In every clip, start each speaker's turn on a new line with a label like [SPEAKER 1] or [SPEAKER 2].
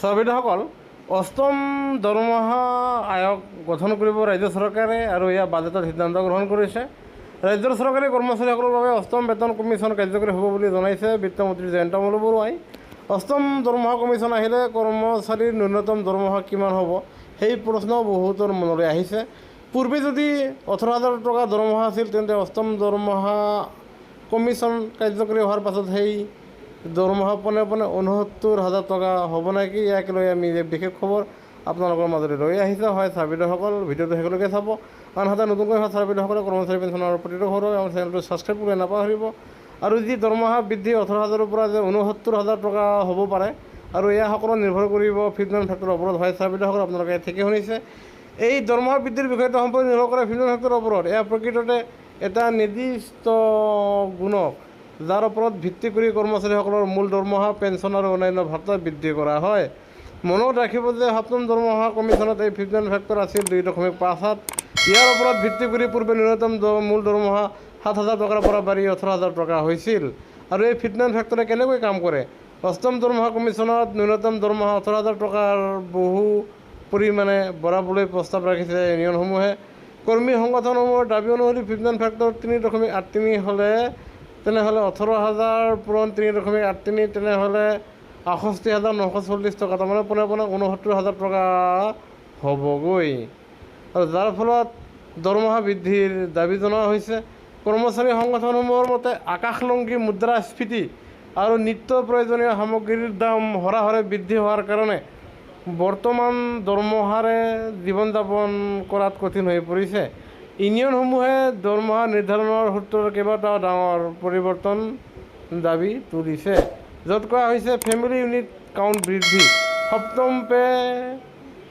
[SPEAKER 1] চাৰ্ভেইৰসকল অষ্টম দৰমহা আয়োগ গঠন কৰিব ৰাজ্য চৰকাৰে আৰু ইয়াৰ বাজেটত সিদ্ধান্ত গ্ৰহণ কৰিছে। ৰাজ্যৰ চৰকাৰী কৰ্মচাৰীসকলৰ বাবে অষ্টম বেতন কমিশ্যন কাৰ্যকৰী হ'ব বুলি জনাইছে বিত্তমন্ত্ৰী জয়ন্ত বৰুৱাই। অষ্টম দৰমহা কমিশ্যন আহিলে কৰ্মচাৰীৰ ন্যূনতম দৰমহা কিমান হ'ব সেই প্ৰশ্ন বহুতৰ মনলৈ আহিছে। পূৰ্বে যদি 18,000 টকা দৰমহা আছিল তেন্তে অষ্টম দৰমহা কমিশ্যন কাৰ্যকৰী হোৱাৰ পাছত সেই দৰমহা পোনে পোনে 69,000 টকা হ'ব নেকি? ইয়াক লৈ আমি বিশেষ খবৰ আপোনালোকৰ মাজলৈ লৈ আহিছে। হয় চাৰ্ভেইৰসকল, ভিডিঅ'টো শেষলৈকে চাব। আনহাতে নতুনকৈ হোৱা চাৰ্ভেইৰসকলে কৰ্মচাৰী পেঞ্চনৰ প্ৰতিটো খবৰ আমাৰ চেনেলটো ছাবস্ক্ৰাইব কৰি নাপাহৰিব। আৰু যি দৰমহা বৃদ্ধি 18,000ৰ পৰা যে 69,000 টকা হ'ব পাৰে আৰু এয়া সকলো নিৰ্ভৰ কৰিব ফিটমেন ফেক্টৰৰ ওপৰত। হয় চাৰ্ভেইৰসকল, আপোনালোকে ঠিকেই শুনিছে। এই দৰমহা বৃদ্ধিৰ বিষয়টো সম্পূৰ্ণ নিৰ্ভৰ কৰে ফিটমেন ফেক্টৰৰ ওপৰত। এয়া প্ৰকৃততে এটা নিৰ্দিষ্ট গুণক যাৰ ওপৰত ভিত্তি কৰি কৰ্মচাৰীসকলৰ মূল দৰমহা, পেঞ্চন আৰু অন্যান্য ভাতা বৃদ্ধি কৰা হয়। মনত ৰাখিব যে সপ্তম দৰমহা কমিশ্যনত এই ফিটমেন ফেক্টৰ আছিল 2.57। ইয়াৰ ওপৰত ভিত্তি কৰি পূৰ্বে ন্যূনতম মূল দৰমহা 7,000 টকাৰ পৰা বাঢ়ি 18,000 টকা হৈছিল। আৰু এই ফিটমেন ফেক্টৰে কেনেকৈ কাম কৰে? অষ্টম দৰমহা কমিশ্যনত ন্যূনতম দৰমহা 18,000 টকাৰ বহু পৰিমাণে বঢ়াবলৈ প্ৰস্তাৱ ৰাখিছে ইউনিয়নসমূহে। কৰ্মী সংগঠনসমূহৰ দাবী অনুসৰি ফিটমেন ফেক্টৰ 3.83 হ'লে তেনেহ'লে 18,000 পূৰণ 3.83 তেনেহ'লে 68,940 টকা, তাৰমানে পোনে পোনে 69,000 টকা হ'বগৈ। আৰু যাৰ ফলত দৰমহা বৃদ্ধিৰ দাবী জনোৱা হৈছে। কৰ্মচাৰী সংগঠনসমূহৰ মতে আকাশলংঘী মুদ্ৰাস্ফীতি আৰু নিত্য প্ৰয়োজনীয় সামগ্ৰীৰ দাম হৰাহৰে বৃদ্ধি হোৱাৰ কাৰণে বৰ্তমান দৰমহাৰে জীৱন যাপন কৰাত কঠিন হৈ পৰিছে। ইউনিয়নসমূহে দৰমহা নিৰ্ধাৰণৰ সূত্ৰৰ কেইবাটাও ডাঙৰ পৰিৱৰ্তন দাবী তুলিছে, য'ত কোৱা হৈছে ফেমিলি ইউনিট কাউণ্ট বৃদ্ধি। সপ্তম পে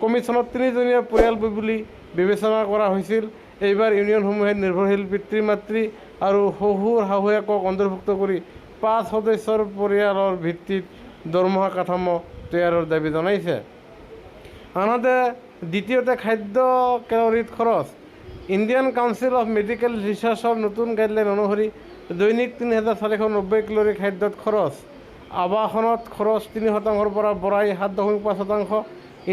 [SPEAKER 1] কমিশ্যনত 3জনীয়া পৰিয়াল বুলি বিবেচনা কৰা হৈছিল। এইবাৰ ইউনিয়নসমূহে নিৰ্ভৰশীল পিতৃ মাতৃ আৰু শহুৰ শাহুৱেকক অন্তৰ্ভুক্ত কৰি 5 সদস্যৰ পৰিয়ালৰ ভিত্তিত দৰমহা কাঠামো তৈয়াৰৰ দাবী জনাইছে। আনহাতে দ্বিতীয়তে খাদ্য কেলৰিত খৰচ। ইণ্ডিয়ান কাউন্সিল অফ মেডিকেল ৰিচাৰ্চৰ নতুন গাইডলাইন অনুসৰি দৈনিক 3,490 কেলৰি খাদ্যত খৰচ। আৱাসনত খৰচ 3% পৰা বঢ়াই 7.5%।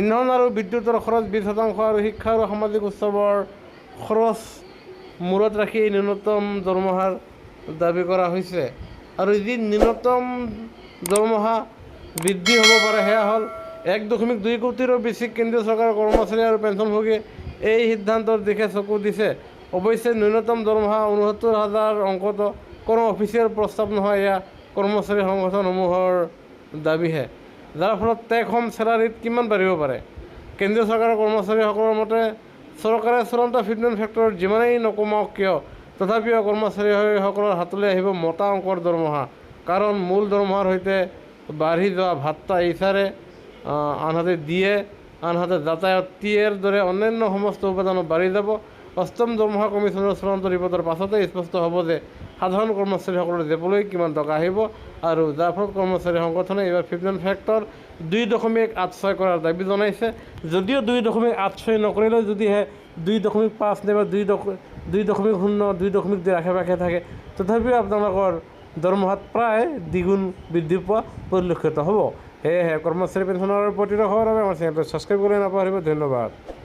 [SPEAKER 1] ইন্ধন আৰু বিদ্যুতৰ খৰচ 20% আৰু শিক্ষা আৰু সামাজিক উৎসৱৰ খৰচ মূৰত ৰাখি এই ন্যূনতম দৰমহাৰ দাবী কৰা হৈছে। আৰু যি ন্যূনতম দৰমহা বৃদ্ধি হ'ব পাৰে সেয়া হ'ল 1.2 কোটিৰো বেছি কেন্দ্ৰীয় চৰকাৰৰ কৰ্মচাৰী আৰু পেঞ্চনভোগীয়ে এই সিদ্ধান্তৰ দিশে চকু দিছে। অৱশ্যে ন্যূনতম দৰমহা 69,000 অংকটো কোনো অফিচিয়েল প্ৰস্তাৱ নহয়, এয়া কৰ্মচাৰী সংগঠনসমূহৰ দাবীহে। যাৰ ফলত টেক হোম চেলাৰীত কিমান বাঢ়িব পাৰে? কেন্দ্ৰীয় চৰকাৰৰ কৰ্মচাৰীসকলৰ মতে চৰকাৰে চূড়ান্ত ফিটমেন ফেক্টৰ যিমানেই নকমাওক কিয় তথাপিও কৰ্মচাৰীসকলৰ হাতলৈ আহিব মোটা অংকৰ দৰমহা। কাৰণ মূল দৰমহাৰ সৈতে বাঢ়ি যোৱা ভাত্তা ইচাৰে, আনহাতে দিয়ে, আনহাতে যাতায়াত টিয়েৰ দৰে অন্যান্য সমস্ত উপাদানো বাঢ়ি যাব। অষ্টম দৰমহা কমিশ্যনৰ চূড়ান্ত ৰিপৰ্টৰ পাছতে স্পষ্ট হ'ব যে সাধাৰণ কৰ্মচাৰীসকলৰ জেপলৈ কিমান টকা আহিব। আৰু যাৰ ফলত কৰ্মচাৰী সংগঠনে এইবাৰ ফিটমেন ফেক্টৰ 2.86 কৰাৰ দাবী জনাইছে। যদিও 2.86 নকৰিলেও যদিহে 2.5 নাইবা 2.0, 2.2 আশে-পাশে থাকে তথাপিও আপোনালোকৰ দৰমহাত প্ৰায় দ্বিগুণ বৃদ্ধি পোৱা পৰিলক্ষিত হ'ব। সেয়েহে কৰ্মচাৰী পেঞ্চনৰ প্ৰতিটো খবৰ বাবে আমাৰ চেনেলটো ছাবস্ক্ৰাইব কৰি নাপাহৰিব। ধন্যবাদ।